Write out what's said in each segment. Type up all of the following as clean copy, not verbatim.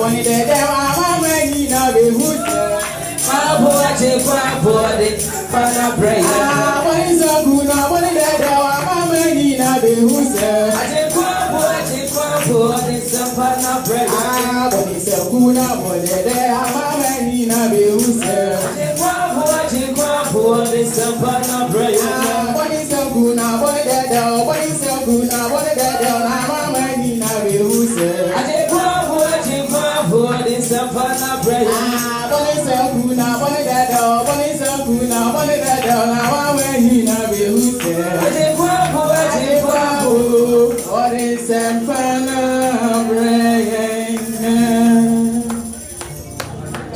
money there, I'm ready now, be who's there. My boy, Father, pray. What is so good now, money there, I'm ready now, be who's there. I take what is so Father, pray. What is so good now, money there, I'm ready now, be who's there. I take what is so Father, pray. What is so good now, money there, what is so good now, money there, I'm ready now, be who's there. I take what is so Father, pray. What is so good now, money there, what is so good now, money there, I'm ready now, be who's there. I take what is so Father, pray.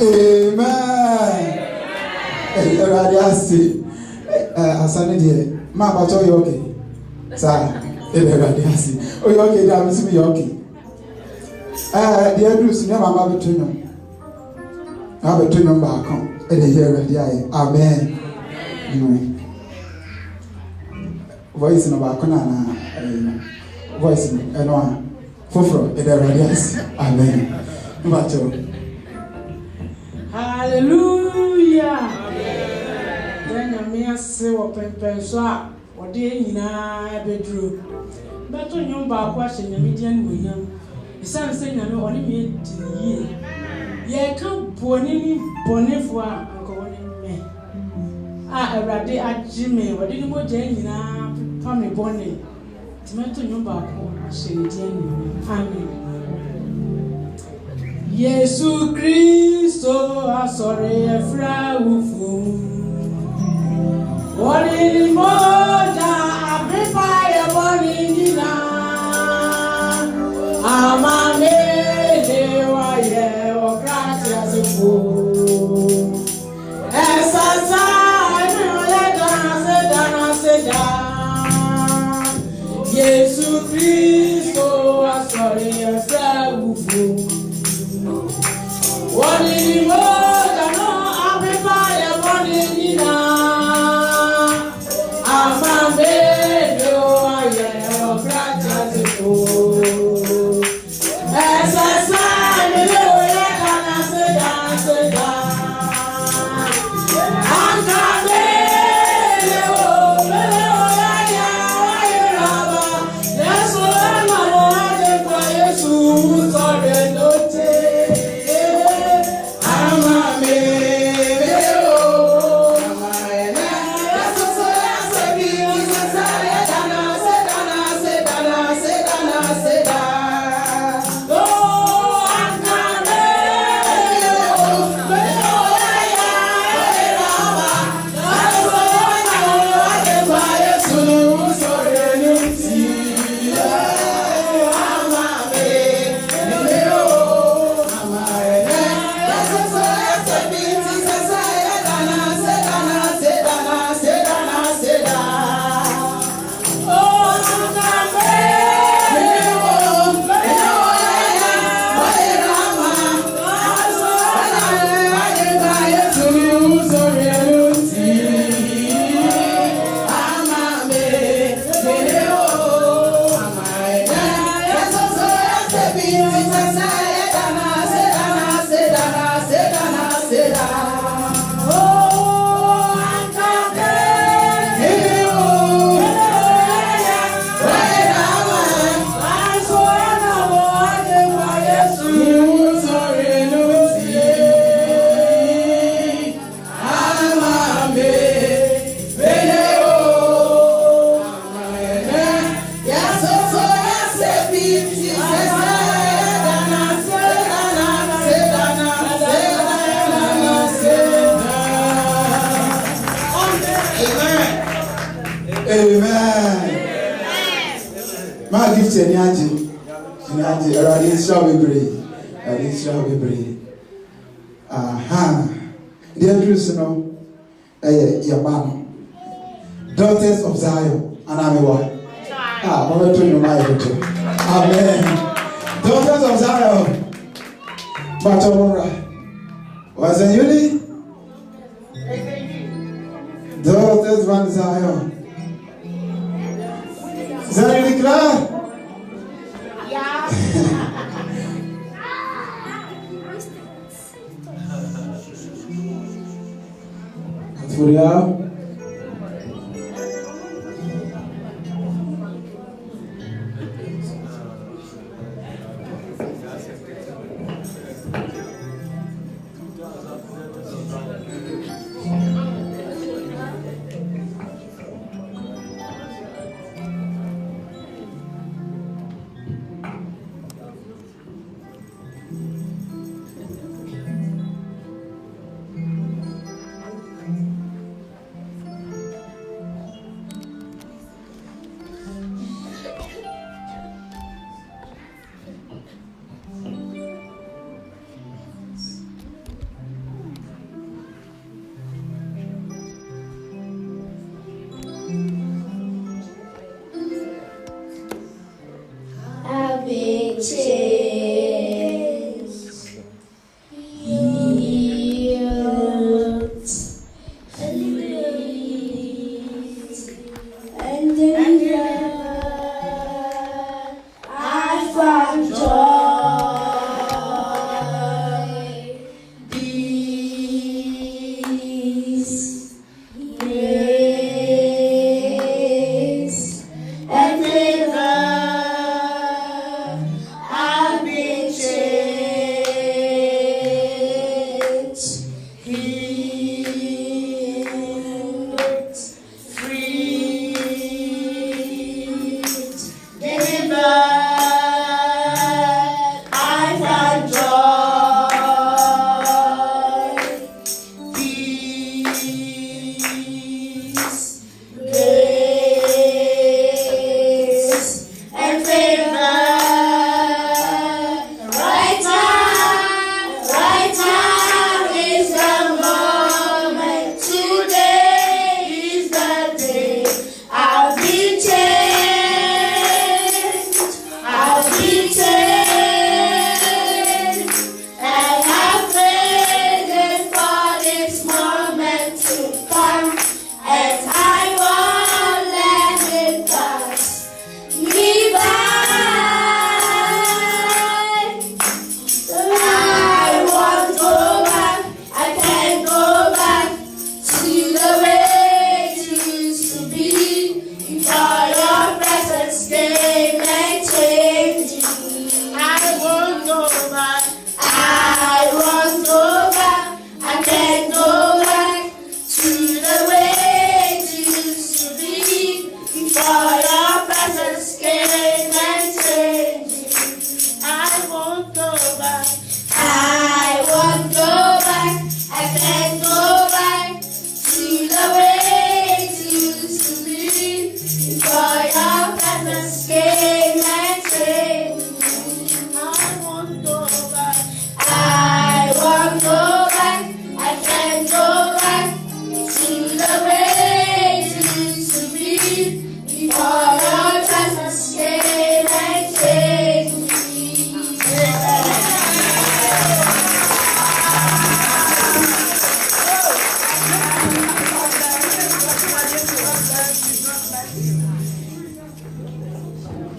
Amen. Radiasi, Asani dear, ma bato yoke. Sa, radiasi. O yoke da mi simi yoke. Dear Bruce, never ma betunyo. Ma betunyo ba kon. E de here radiai. Amen. Voice no ba kon na voice no foforo e de radiasi. Amen. Bato. Hallelujah. Then me say what pen so what dey nyina bedru. Beto nyom ba kwa hye nyame dia no nyam. Isan say nyame oni me di ye kan boni bonefo a anko woni me. Awurade agye me wode ni mo gya nyina pa me boni. Timeto nyom ba kwa hye dia no. Amen. Yesu Kristo asore efra ufu Wali moja abipa ya boni nina Amame wa ye o gracias fu Esasa le dana seda Yesu Kristo asore efra ufu What is the word? I know everybody wanting you now. I'm a baby, I am practicing for. As I sang, you know, I say that. I'm coming, that's what I'm wanting for you. Sorry, no. My gift is Nyaji. Radis shall be brave. Aha. Dear Jews, no, your man. Daughters of Zion, and I'm a wife. I'm to you, my daughter. Amen. Daughters of Zion. But alright. Was it you? Daughters of Zion. Zijn jullie klaar? Ja. Furia.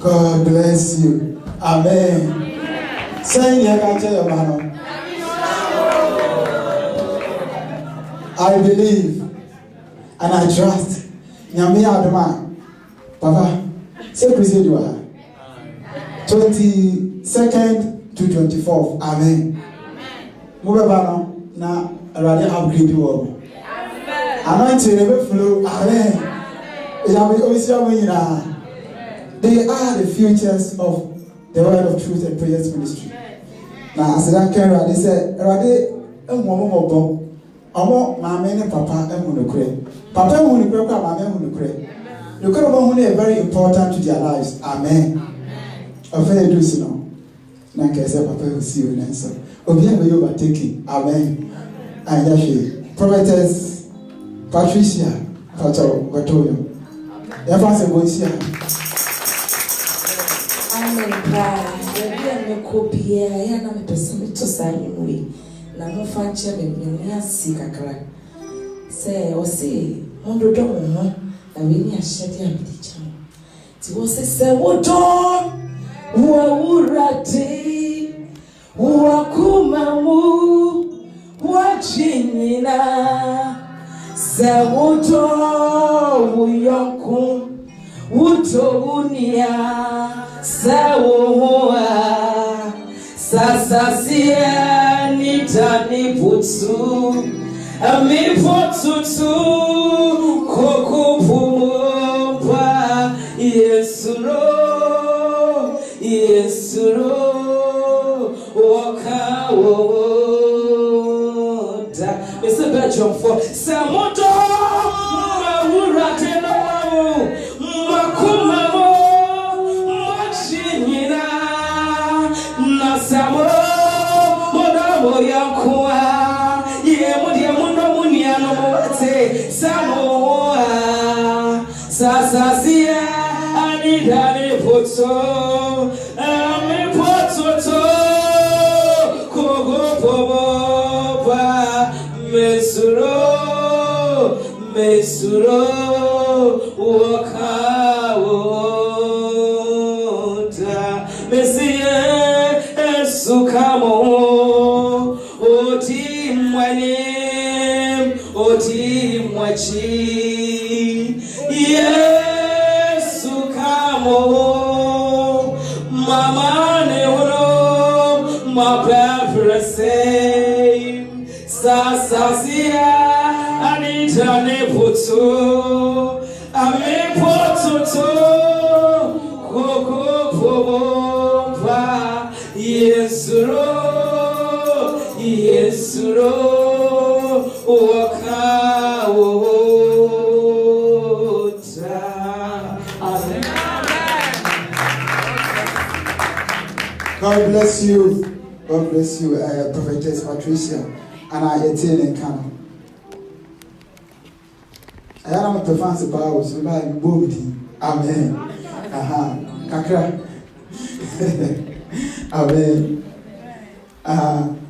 God bless you. Amen. Say, I can tell your man. I believe and I trust. Nyame Adoma. Papa, say present you are. 22nd to 24th. Amen. Move on now. Already upgrade you all. Anointing never flow. Amen. They are the futures of the Word of Truth and Prayers Ministry. Now, as I can, they said, "Already, Omo, mamma and papa, and Munukre. Papa Munukre, mamma Munukre. You can are very important to their lives. Amen. A very do so. Nanka said, Papa will see you and answer. Obiang you overtaking. Amen. And Yashi, Prophetess Patricia, Pato, Watoyo. Everyone's a good year. Amen. Prayer. Copy. I am a person to sign away. Na no fanche me asi kakra say o say on do do mo na we ni ahyede abidi cham ti wo se wo do wo wurati wo kumamu wo chinina Sewuto Wuyoku Wutobunia Sewoa Sasasia Nitani Putsu Ami Potutu Koko Pumpa Yesuro Waka Woda Mr. Bertram for Samoto Mawura Teno Makumamo Machinina Nasamo Modamo Yakua Yemudia Mundo Muniano Mote Samoa Sasasia Anidani Poto Ami Pototo Kogo Pomopa Mesuro Waka Woda Mesie Sukamo Oti Mwanim Oti Mwachi Sukamo Mama Neuro Ma Pepper Sasasia Anita Nepoto Ame Pototo Koko Pompa Yesuro Waka Woda. Amen. God bless you. God bless you, Prophetess Patricia. And I attend in Kano. I am a performance about so like Bobby. Amen. Kakra. Amen.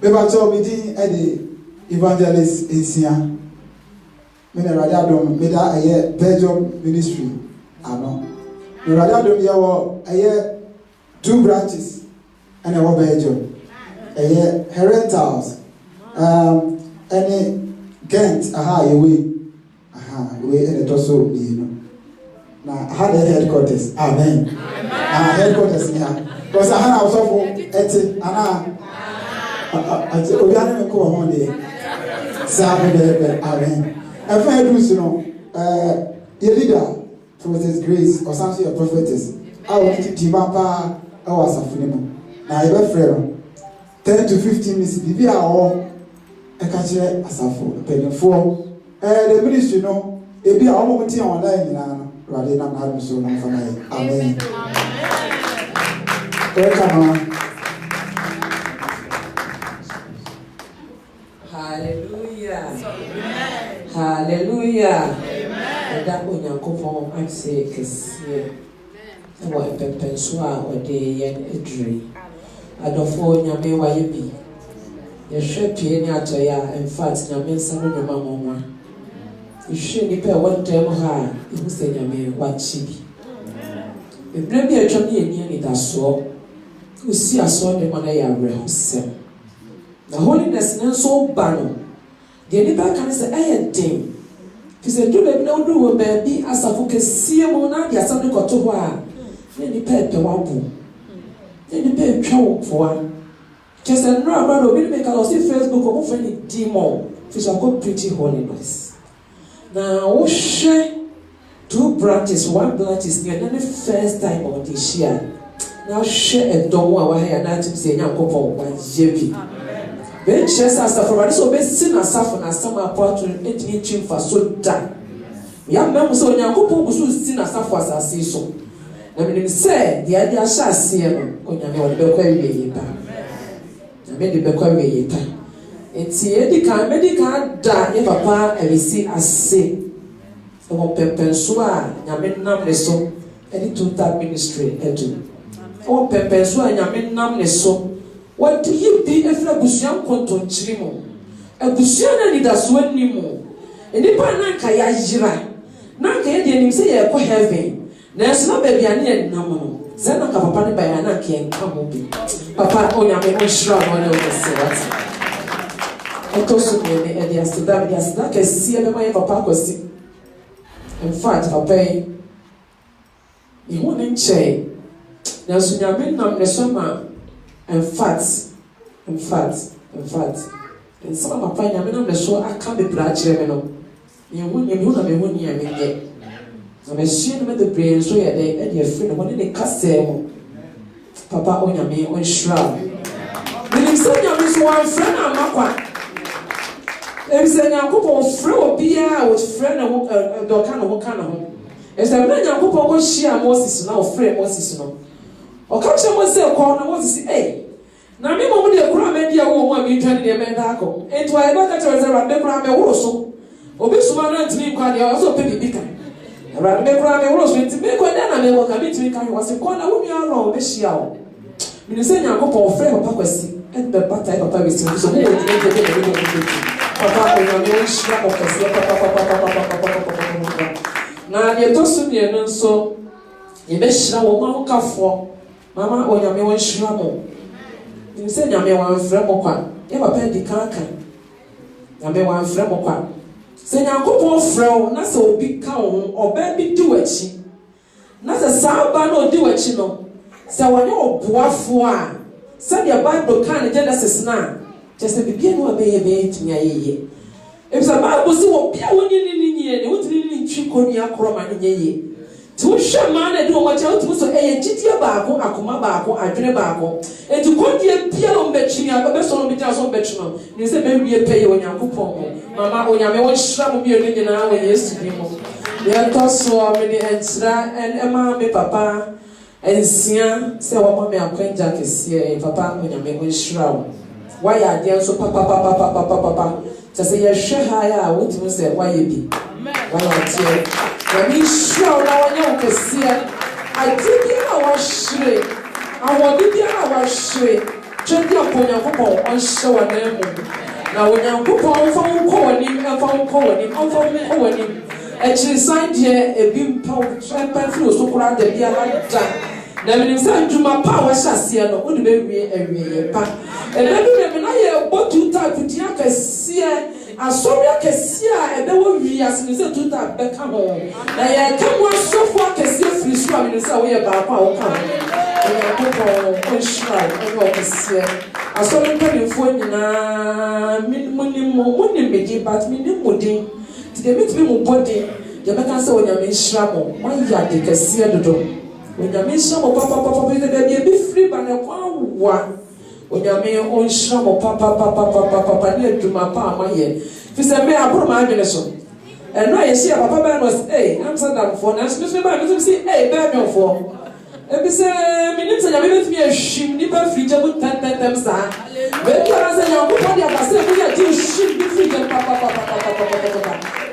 Beba told me the evangelist is here. Mene radadom meda aye Belgium ministry. Ano. The radadom yawo aye 2 branches and a Belgium. Aye Herentals. Any Ghent, away, and it also, you know. Now, I had a headquarters, amen. Headquarters, yeah. Because I had also for Eti, I said, oh, I never call one day. Saturday, amen. And for you know, your leader, Prophetess Grace, or something, a prophetess, I want to keep Timapa, I was a film. Now, I have a friend, 10 to 15 minutes, be our Ekache asafo penifo the ministry no ebi a omo tie online na rade na na so na fa na amen welcome hallelujah hallelujah amen da onyankopon ase kese wo pepenso a ode yen edri adofo nyame waye bi Yeshua pie ni atoya in fact nyame nsa no nyama nwa ihwe ni pe won dem ha ihu se nyame wachi bi ebra bi atwa ni eni ni daso usi aso de mana ya rehusem na holiness nso ba no de ni ba kan se ayedin fi se do be na odu wo ba bi asafo kesie mo na dia sam de koto ho a ni pe wabu ni pe twa wo fo just a no brother we make us see Facebook or friend demon fish are called pretty holiness now we share 2 branches 1 branch is near the first time of this year now share a door wa here na to say nyankopon wa jebi ben chest as for so be sin asafo na sama apoto etini chimfa so da ya mem so nyankopon gusu sin asafo asase so na me say dia dia sha ase no onyame wo be kwa wiye ba mede bekwa weyeta enti edika medical da ye papa elisi ase so pepenso a nyame nam ne so edi total ministry edu o pepenso a nyame nam ne so what you be efra busuan kontonchiri mo abusuan na nidaso animu enipa na ka ya yira na ka ye de nim se ye ko heaven na so na baby ane nam no zena ka papa ne ba ya na ke nka mo bi papa onyame mo shira mo ne o se what Otosu me and the Asida can see a my papa was sick. In fact, papa, you wouldn't say. Now, soon you have been on the summer, and fat. And some of my papa, I'm sure I can't be blood chairman. You wouldn't have been one year yet. I'm ashamed of the brain, so you're there, and your friend, one in the castle. Papa, on your me, on shroud. When you say you're this one friend, I'm not. If say na couple friend bia with friend and do kind of home. If say na couple go share Moses na friend Moses no. O ka che mo say ko na Moses eh. Na me mo de kura me dia wo mo mi twan de me da ko. Ento ai ba ka che say ra me kura me wo so. Obi suma na ntimi kwa dia so pe bi kan. Ra me kura me wo so ntimi ko da na me wo ka bi timi kan wo se ko na wo mi aro be shia o. Mi say na couple friend papa kwasi. And the battle papa we so mo de Papa, na ye to so ne no so ye be hira wo ma kafo mama onyame won hira mo ni se nyame wan frɛ mo kwa ye papa di kanka nyame wan frɛ mo kwa se nyankopɔn frɛ wo na se obi ka wo oba bi di wachi na se saaba na odi wachi no se wone oboafo a se the Bible kan Genesis na just bibia no abeye tumia yeye ebisa Bible si wo bia woni ni ne wotiri ni ntwi konua kroma ne yeye ti wo hwe ma na de wo macha wo so eye gitie baako akoma baako adwene baako enti kodie bia no mbetwi a be so no bi ta so mbetwi no ni se be wie peye onyankopɔn mama onyame wo hira mo bi oni nyina wo Yesu bi mo ya to so me de entra en ema me papa ensia se wo ma me akwanja kese papa onyame wo hira wo why are there so papa just say you share higher what you say why you be why are there when you show now when you can see I did our shre I want to be our shre check your point on show and them now when you go on phone calling him actually signed here a beam power pen through so called the beer like that. Na me say nduma power shasia no wo de be wie pa e be me na ye botu type dia kese asori kese a e be wo wi ase ne say two type be ka ho na ye ka mo sofo kese free so me say wo ye ba pa wo ka e ko shira e wo kese asori ka ni fo nyina muni meji but me ni modin ti de me mo body ye be ka say wo nya me shira mo ya de kese dodo onyame shamo papa de be free ba na kwa wa onyame on shamo papa ne aduma pa amaye fi se me abro ma adwene so eno ye shia papa ba no say Amsterdam for na so me ba me say ba me for e bi se me nim se nyame be timi ahwim ni ba free jabu tantem sa we kara se nyame ko dia ba se ko ya ti shim bi free jabu papa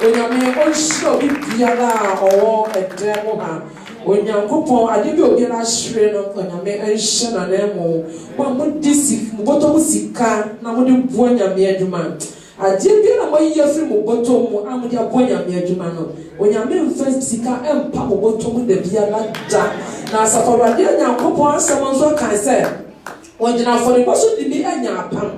onyame on show bi biara o edemo ha onyankopɔn ade bi obi na hwere no onyame enhye na na mo wa mo disik mo boto mo sika na mo de bo nyame adwuma ade bi na mo yɛ firi mo boto mo amode abo nyame adwuma no onyame mfa sika empa mo boto mo da bia na da na asafɔwade onyankopɔn asɛm nso kan sɛ onyina fɔre bo so de bi anya apam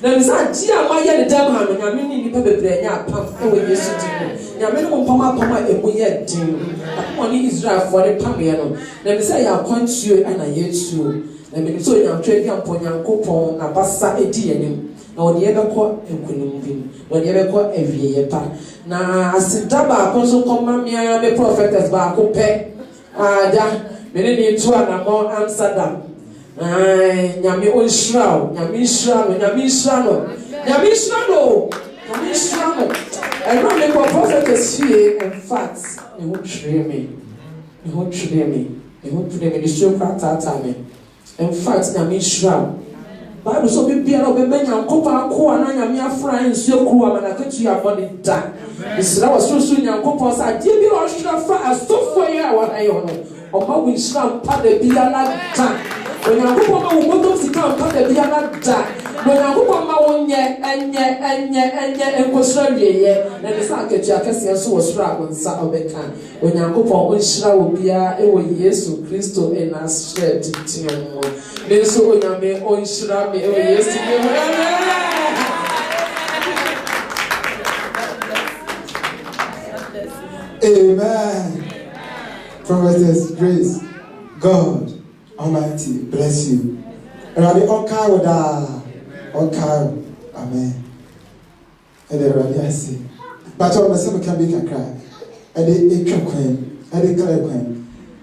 na nsa ade a ma yɛ ne dam ha no nyame ni nipa bebre anya apam e wɔ Yesu din nyame no mpam apam a emu yɛ din apam ni Israel for the pam yɛ no na me say ya kwantuo ana Yesu na me so nyantwe bi ampɔ nyankopɔn na basa edi yanim na ɔde yɛbɛkɔ nkunim bi na ɔde yɛbɛkɔ awieyɛ pa na aseda baako nso kɔma mea me prophetess baako pɛ ada me ne ni to anamɔ Amsterdam nyame onhyira nyame nhyira no and when the prophetess here in fact they won't train me the show tata me in fact nyame nhyira Bible so be biara be menya nkopa ko ana nyame afra nsuo kruwa manakatu ya body da isra was so nyankopɔ sa die bi o hwira fra asofo yi a wa ayo no ɔma wo nhyira mpa da biara da onyankopɔ ma wo botom sika mpa da biara da onyankopɔ ma wo nye enye enkosra wieye na ne sa akatu akɛse so wɔ soro abonsa ɔbɛka onyankopɔ onhyira wo bia e wɔ Yesu Kristo e na shed tiamo me so onyame onhyira me e wɔ Yesu grace. God Almighty bless you. Rabbi Okai Oda. Okai. Amen. And the Rabbi I say. But all the same can be a cry. And the queen. And the clear queen.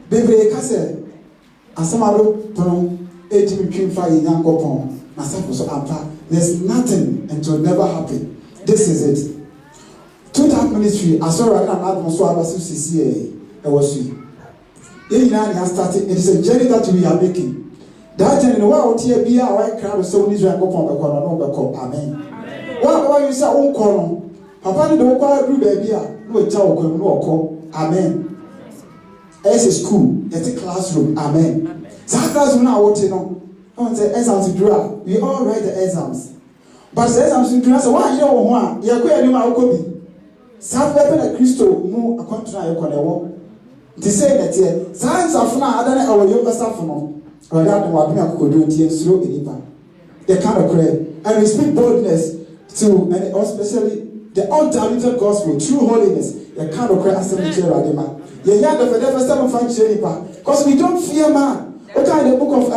Baby, I say, as some other prom, 18 between 5 young couple. There's nothing and it will never happen. This is it. To that ministry, I saw right now so I was CCA. I was you. Started. It is a journey that we are making. That journey, what here be our white crowd of so Israel go from the corner. Amen. What you say, own corner? Papa, you don't call you baby. No, child, no, amen. It's a school, it's a classroom. Amen. That classroom now, what you know? The exams to draw. We all write the exams. But the exams to draw, so why you don't want? You're going to do South Weapon at Christo, move a country. To say that here, science of now, I don't know our young stuff or that what we could do here slow in Ipa. They kind of pray. And we speak boldness to, and especially the undiluted gospel, true holiness. They kind of pray as a chair radima. You hear the first time of Ipa. Because we don't fear man. What kind of book of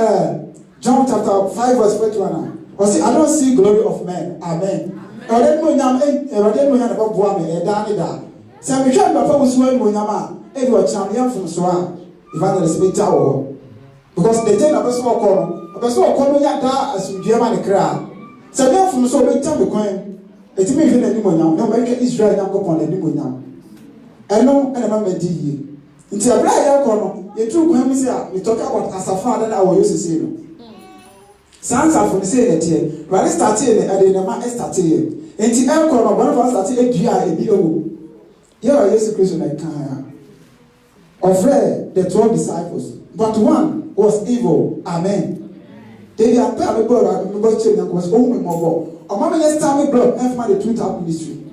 John chapter 5 verse 41. I don't see glory of men. Amen. I don't know about Boame, so we try to propose when we are a champion from Swan, evangelist Tower. Because the ten of us walk on, a person coming out as we German crowd. So they're from so big time coin. It's me in the Nimonam, no make Israel young upon the Nimonam. I know, and I remember D. Until a bright corner, you took him here, we talk about as a father that I will use to see you. Sons are from the same here. When I started, I didn't know I started. And the air corner, one of us started a GI and BO. Here is a Christian like Kaya. Of the 12 disciples, but one was evil. Amen. They are probably was only more. A mama just tell me, bro, I've made a 2-type ministry.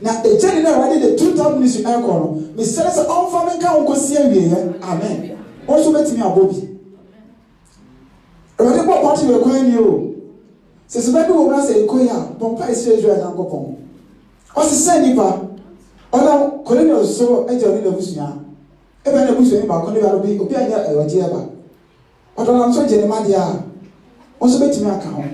Now, the general already the 2-type ministry air corner. Miss Sellers, all family can go see you. Amen. Also, let me a Bobby. Already, what you were calling you? Says, maybe we'll say, Koya, Pompa is Israel and Gopon. What's the same, Nipa? Oh, now, Colonel, so enjoy the Busia. Even the Busia, Bakoni, will be Opia, or Jeba. But I'm so Jeremiah. Also, bet me account.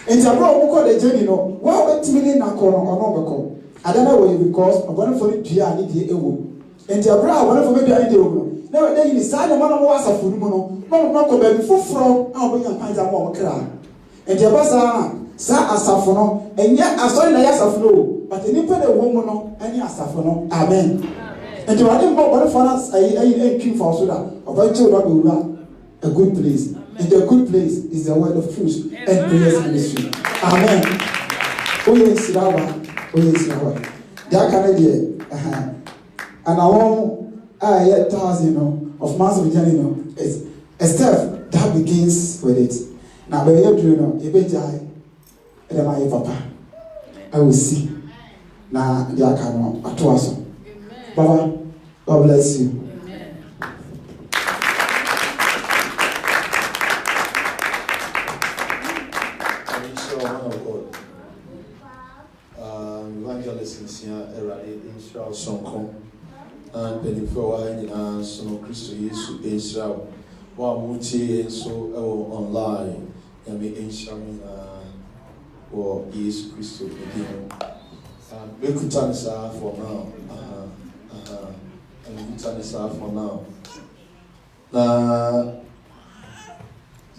And the bro who called the journey, no, well, bet me in a corner or no call. I don't know why because I'm going for the Gia, I need the ewo. And the bro, one for maybe I need the ewo. Now, then you decide one of us a food, no, not go back before from, I'll bring a pint of more crowd. And the Bassa, Sa Asafono, and yet I saw the Yasaflo, but the Nipper the woman, and Yasafono. Amen. And to Adam, what for us, I came for Suda, about you, a good place. And the good place is the word of truth and prayers ministry. Amen. Oh, yes, Rawa. Oh, yes, Rawa. That kind of year. And I want a thousand of mass of journey, is a step that begins with it. Now, when you know, if I die, and my papa, I will see. Now, the Akano, at once. Baba, God bless you. Evangelist here, Israel Sonko, and Pennyflower in Son Christo Israel. One Muti and so online. Yami Inshamin or Yesu Christo Medino. We could turn this out for now. And we turn this out for now. Now,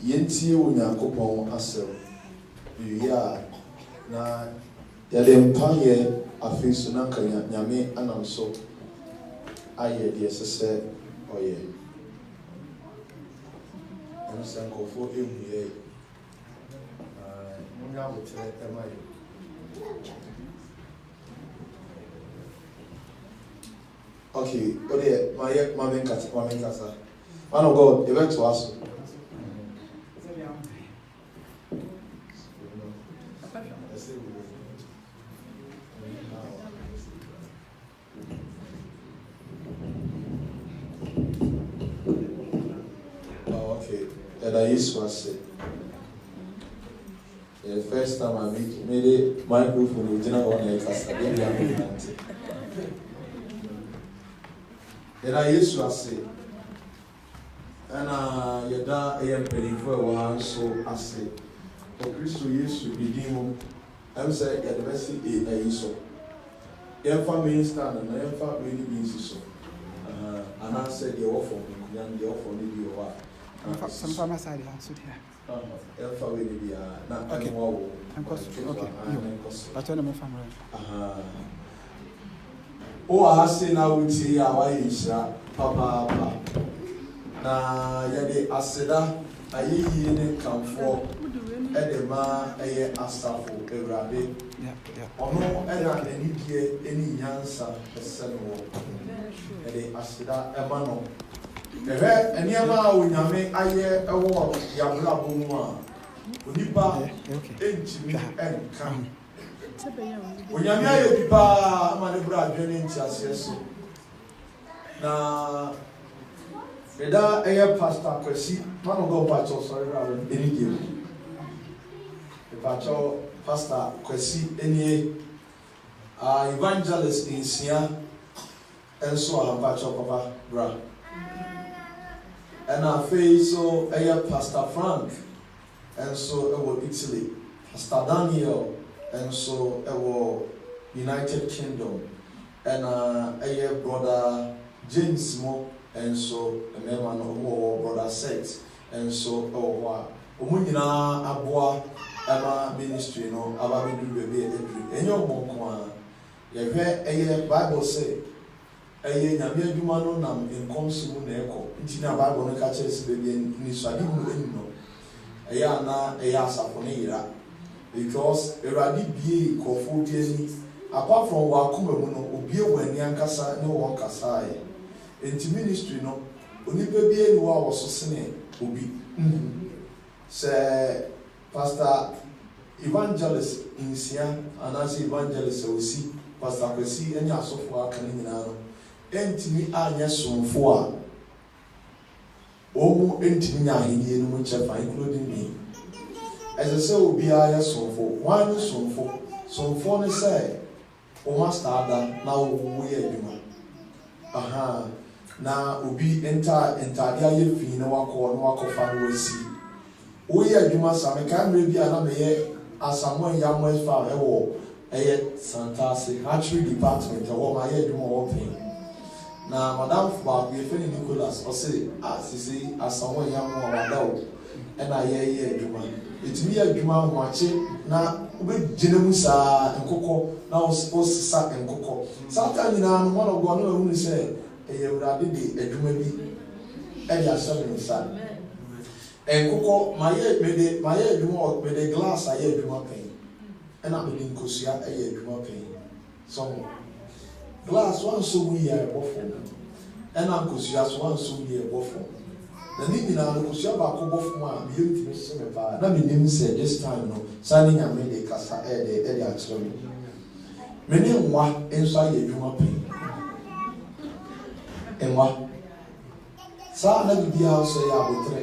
Yenti Unyakopon Asel. Yeah. Now, the empire of Sunaka Yami Anamso. Aye, the SSA, oh yeah. I'm saying go for him here. Okay, my main casa. Man of God, they went to us. And I used to say, the first time I made it, microphone, we didn't want to and I used to say, ɛna yɛda ɛyɛ mpanyinfoɔ a ɛwɔ ha nso ase Kristo Yesu bidin mu ɛm sɛ yɛde bɛsi ayi so yɛmfa main stand na yɛmfa main bi nsi so anaasɛ deɛ ɛwɔ fam nkonnwa no deɛ ɛwɔ fam no bi wɔ hɔ a Some side so there. yɛmfa wei no bi na ɛmmoa wo But when I'm family. wowɔ ha se na wotie a woayɛ nhyira papaapa na yɛde aseda ayɛyie ne nkamfoɔ ɛde ma ɛyɛ asafo Awurade ɔno ɛna n'anidie ne nyansa ɛsɛ no wɔ yɛde aseda ɛma no ɛhwɛ nneɛma a Onyame ayɛ ɛwɔ yɛabrabɔ mu a onipa ɛntumi ɛnka Onyame ayɛ bi paa ama ne bra adwene ne ntiaseɛ so na meda ɛyɛ Pastor Kwesi man of God Pastor sorry around any deal the Pastor Kwesi any evangelist in Sia and so on Pastor Papa bra and our face so ɛyɛ Pastor Frank and so ɛwɔ Italy Pastor Daniel and so ɛwɔ United Kingdom and ɛyɛ brother James Mo and so mmarima no wɔ brother Set and so ɛwɔ hɔ a wɔn nyinaa aboa ɛma ministry no aba bɛduru baabi ɛduru ɛnyɛ wɔn nko a yɛhwɛ ɛyɛ Bible sɛ ɛyɛ nyame adwuma no nam nkɔm so mu na ɛkɔ nti na Bible no ka kyerɛ sɛ baabi nisade mu ɛnu no ɛyɛ ana ɛyɛ asafo no yera because Awurade bie nkurɔfoɔ bi ani apart from wɔn akoma mu no obie wɔn ani ankasa ne wɔn kasaeɛ nti ministry no onipa bi ani wɔ a wɔso sene obi sɛ Pastor Evangelist Nsia anaasɛ Evangelist a osi Pastor Kwesi ɛne asɔfoɔ aka ne nyinaa no ɛntumi anyɛ somfo a wɔn ɛntumi nya ahenni no mu kyɛfa including me ɛsɛ sɛ obiara yɛ somfo wɔn anyɛ somfo ne sɛ wɔn master ada na wɔn yɛ adwuma na obi ntade ayɛ fi na wakɔfa no wasi woyɛ adwuma sa meka mmerɛ bi a na meyɛ asamoah yamo ɛfa ɛwɔ ɛyɛ Santase hatchery department ɛwɔ ma yɛ adwuma wɔ pɛn na madam baako yɛfɛ ne Nicholas ɔse sisi asamoah yamo a wada wo ɛna yɛyɛ adwuma ɛtumi yɛ adwuma ahomakye na wobɛgyina mu saa nkokɔ na wosesa nkokɔ saa ta nyinaa no mɔnɔ gɔ no ɛhu ne sɛ ɛyɛ Awurade de adwuma bi ɛde ahyɛ me nsa nkokɔ mayɛ adwuma mede glass ayɛ adwuma pɛn ɛna mede nkosua ɛyɛ adwuma pɛn sɔmo glass wansɔ mu yɛ ɛbɔ fam ɛna nkosua so wansɔ mu yɛ ɛbɔ fam na ne nyinaa no nkosua baako bɔ fam a meyɛ ntumi hyɛ me paa na menim sɛ this time no saa ne nyame de kasa ɛde akyerɛ me mene nwa nso ayɛ adwuma pɛn nwa saa na biribiara nso yɛ abotere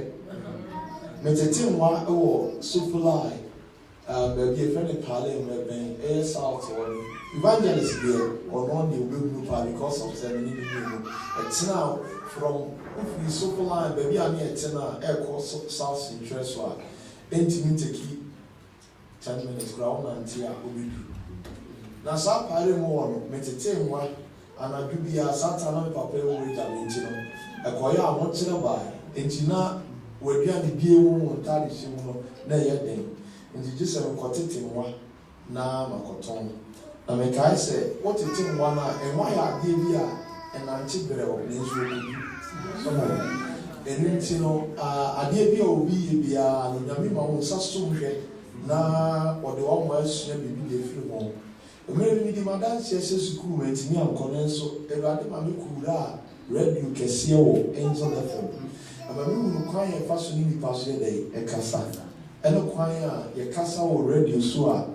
metete nwa ɛwɔ Sofulai baabi efɛ ne paale mmɛbɛn ɛyɛ south wɔ evangelist deɛ ɔno ne obɛhunu paa because of sɛ ne ne mu ɛtena from ofiri Sofulai baabi a ne ɛtena ɛkɔ south central so a ɛntumi nteki 10 minutes kora wonante a obɛdu na saa paale mu wɔ no metete nwa anadwo biara sata na papa ɛwɔ agya me nti no ɛkɔyɛ a wɔkyerɛ baa nti na wɔaduane bie wo mu ntade hyɛ mu no na ɛyɛ den nti gye sɛ mekɔtete nwa na makɔtɔn na mekae sɛ wɔtete nwa no a ɛnwa yɛ adeɛ bi a ɛnante berɛ wɔ ne nso ɔbɛdu ɛno nti no adeɛ bi a obi yɛ biara no nyame ma wo nsa som hwɛ na ɔde wɔn mo asua biribi de firi wɔn mmerɛ bi di madanseɛ sɛ sukuu ma ntumi ankɔ no nso Awurade ma me kuura a radio kɛseɛ wɔ Angel FM ama me hunu kwan yɛfa so ne nipa so yɛ dɛ ɛkasa ɛne kwan a yɛkasa wɔ radio so a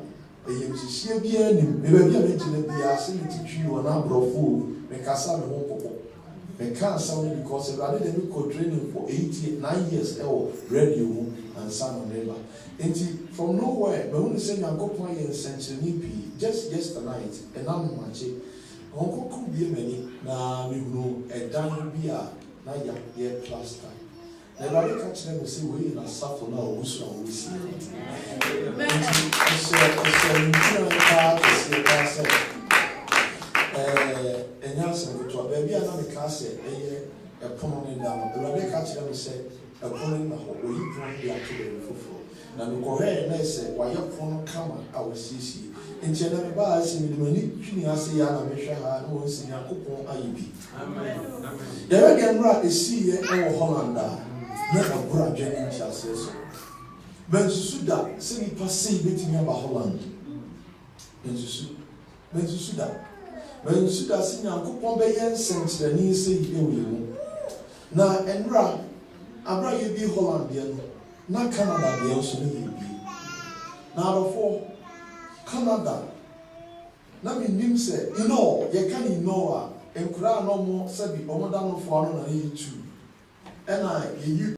ɛyɛ nhyehyɛ biara nim baabi a megyina biara sɛ metitwi wɔ n'aborɔfo mekasa me ho pɔpɔ meka asɛm no because Awurade de me kɔ training for 9 years ɛwɔ radio mu ansa na meba nti from nowhere mahunu sɛ Nyankopɔn yɛ nsɛnkyerɛnne pii just yesternight ɛnam makye ɔnkɔkɔ bie m'ani na mehunu ɛdan bi a na yɛ plaster Never catch them and say, we in a suffer now, we shall we see. And Nelson, to a baby, another castle, a pony down. The Rabbi catch them and say, a pony, or you bring the actual fufu. Now, the Korean, they say, why your phone come, I will see. In general, by seeing the money, I say, I make sure I know it's in your coupon IB. There again, right, is see a Hollander. Never brought Jenny shall say so. Ben Suda, say me passe betting about Holland. Ben Suda, sing a coupon bayan sense the knee say you. Now, and Ra, Abra you be Hollandian, not Canada, the also need be. Now, therefore, Canada. Now, in him say, you know, you can't know, and cry no more, said the Omadano for 182. And you